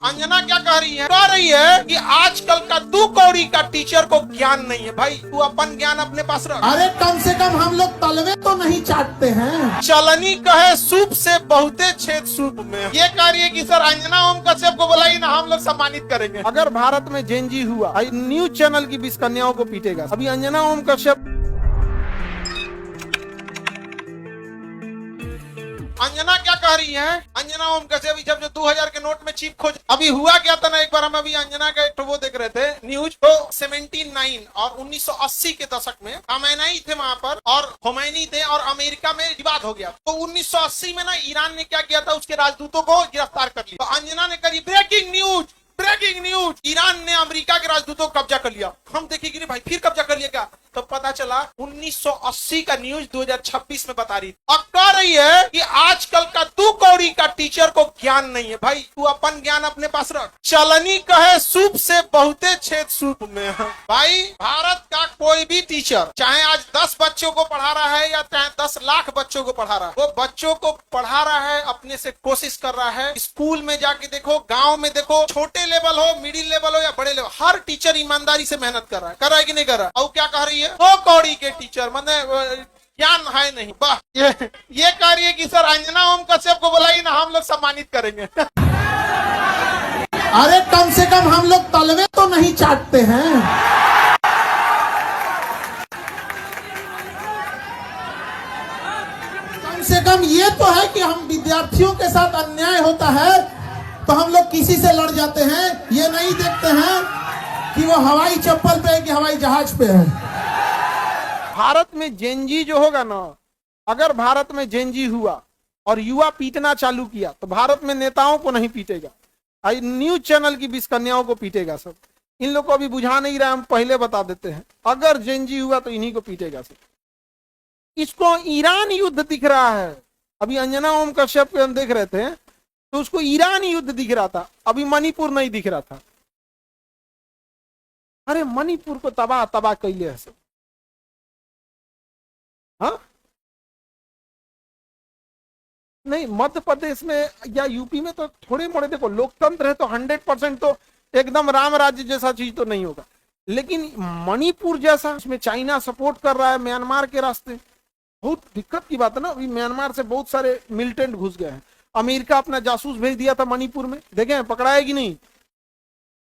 अंजना क्या कह रही है कि आजकल का 2 कौड़ी का टीचर को ज्ञान नहीं है। भाई तू अपन ज्ञान अपने पास रख। अरे कम से कम हम लोग तलवे तो नहीं चाटते हैं। चलनी कहे सूप से बहुते छेद सूप में। ये कह रही है कि सर अंजना ओम कश्यप को बुलाइए ना, हम लोग सम्मानित करेंगे। अगर भारत में जेनजी हुआ न्यूज चैनल की 20 कन्याओं को पीटेगा। अभी अंजना ओम कश्यप अंजना क्या कह रही है? अंजना ओम कश्यप जब जो 2000 के नोट में चिप खोज, अभी हुआ क्या था ना, एक बार हम अभी अंजना का एक वो देख रहे थे न्यूज तो 79 और 1980 के दशक में खमैनी थे वहां पर और खोमैनी थे और अमेरिका में विवाद हो गया। तो 1980 में ना ईरान ने क्या किया था, उसके राजदूतों को गिरफ्तार कर लिया। तो अंजना ने करी ब्रेकिंग न्यूज, ईरान ने अमेरिका के राजदूतों को कब्जा कर लिया। हम देखेंगे भाई फिर कब्जा कर लिया क्या? तो पता चला 1980 का न्यूज 2026 में बता रही अब कह रही है कि आजकल का 2 कौड़ी का टीचर को ज्ञान नहीं है। भाई तू अपन ज्ञान अपने पास रख। चलनी कहे सूप से बहुते छेद सूप में। भाई भारत का कोई भी टीचर चाहे आज 10 बच्चों को पढ़ा रहा है या चाहे 10 लाख बच्चों को पढ़ा रहा है, वो बच्चों को पढ़ा रहा है, अपने से कोशिश कर रहा है। स्कूल में जाके देखो, गाँव में देखो, छोटे लेवल हो, मिडिल लेवल हो या बड़े लेवल, हर टीचर ईमानदारी से मेहनत कर रहा है कि नहीं कर रहा है? और क्या कह रही है? 2 कौड़ी के टीचर मतलब ज्ञान है नहीं। वाह, ये कह रही है कि सर अंजना ओम कश्यप को बुलाइए ना, हम लोग सम्मानित करेंगे। अरे कम से कम हम लोग तलवे तो नहीं चाटते हैं। कम से कम ये तो है कि हम विद्यार्थियों के साथ अन्याय होता है तो हम लोग किसी से लड़ जाते हैं। ये नहीं देखते हैं कि वो हवाई चप्पल पे है कि हवाई जहाज पे है। भारत में जेनजी जो होगा ना, अगर भारत में जेनजी हुआ और युवा पीटना चालू किया तो भारत में नेताओं को नहीं पीटेगा, न्यूज चैनल की 20 कन्याओं को पीटेगा सब। इन लोग को अभी बुझा नहीं रहा, हम पहले बता देते हैं। अगर जेनजी हुआ तो इन्हीं को पीटेगा सब। इसको ईरान युद्ध दिख रहा है। अभी अंजना ओम कश्यप को हम देख रहे थे तो उसको ईरान युद्ध दिख रहा था, अभी मणिपुर नहीं दिख रहा था। अरे मणिपुर को तबाह कैले है सब। हाँ नहीं, मध्य प्रदेश में या यूपी में तो थोड़े मोड़े देखो लोकतंत्र है तो 100% तो एकदम राम राज्य जैसा चीज तो नहीं होगा, लेकिन मणिपुर जैसा, इसमें चाइना सपोर्ट कर रहा है म्यांमार के रास्ते। बहुत दिक्कत की बात है ना। अभी म्यांमार से बहुत सारे मिलिटेंट घुस गए हैं। अमेरिका अपना जासूस भेज दिया था मणिपुर में, देखें पकड़ाया कि नहीं?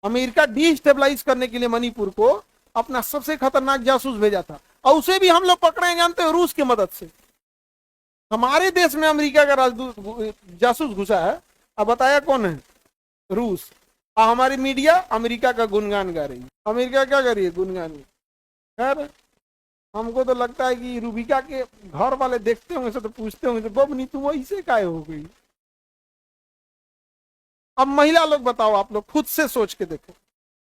अमेरिका डिस्टेबलाइज करने के लिए मणिपुर को अपना सबसे खतरनाक जासूस भेजा था और उसे भी हम लोग पकड़े, जानते हो, रूस की मदद से। हमारे देश में अमेरिका का राजदूत जासूस घुसा है, अब बताया कौन है? रूस। और हमारी मीडिया अमेरिका का गुणगान गा रही है। अमेरिका क्या कर रही है? गुणगान। खैर हमको तो लगता है कि रूबिका के घर वाले देखते होंगे तो पूछते होंगे तो बबनी तुम ऐसे काहे हो गई। अब महिला लोग बताओ, आप लोग खुद से सोच के देखो,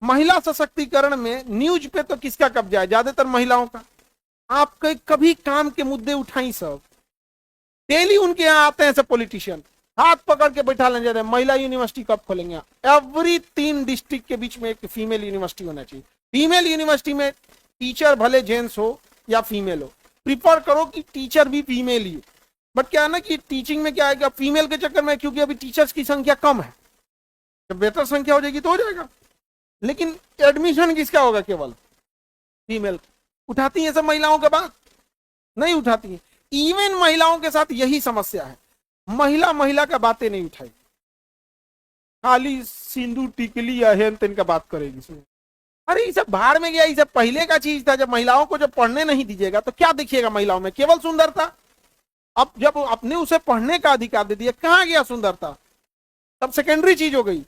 महिला सशक्तिकरण में न्यूज पे तो किसका कब्जा है? ज्यादातर महिलाओं का। आप कभी काम के मुद्दे उठाई सब, डेली उनके यहाँ आते हैं सब पॉलिटिशियन, हाथ पकड़ के बैठा लेने जाते हैं महिला यूनिवर्सिटी कब खोलेंगे। एवरी 3 डिस्ट्रिक्ट के बीच में एक फीमेल यूनिवर्सिटी होना चाहिए। फीमेल यूनिवर्सिटी में टीचर भले जेंट्स हो या फीमेल हो, प्रिफर करो कि टीचर भी फीमेल ही। बट क्या है ना कि टीचिंग में क्या है कि फीमेल के चक्कर में, क्योंकि अभी टीचर्स की संख्या कम है, जब बेहतर संख्या हो जाएगी तो हो जाएगा, लेकिन एडमिशन किसका होगा? केवल फीमेल। उठाती है सब महिलाओं के बात? नहीं उठाती है। इवन महिलाओं के साथ यही समस्या है, महिला का बातें नहीं उठाई, खाली सिंदूर टिकली या हेन तेन का बात करेगी। अरे ये सब बाहर में गया, ये सब पहले का चीज था। जब महिलाओं को जब पढ़ने नहीं दीजिएगा तो क्या दिखिएगा महिलाओं में? केवल सुंदरता। अब जब अपने उसे पढ़ने का अधिकार दे दिया, कहाँ गया सुंदरता? तब सेकेंडरी चीज हो गई।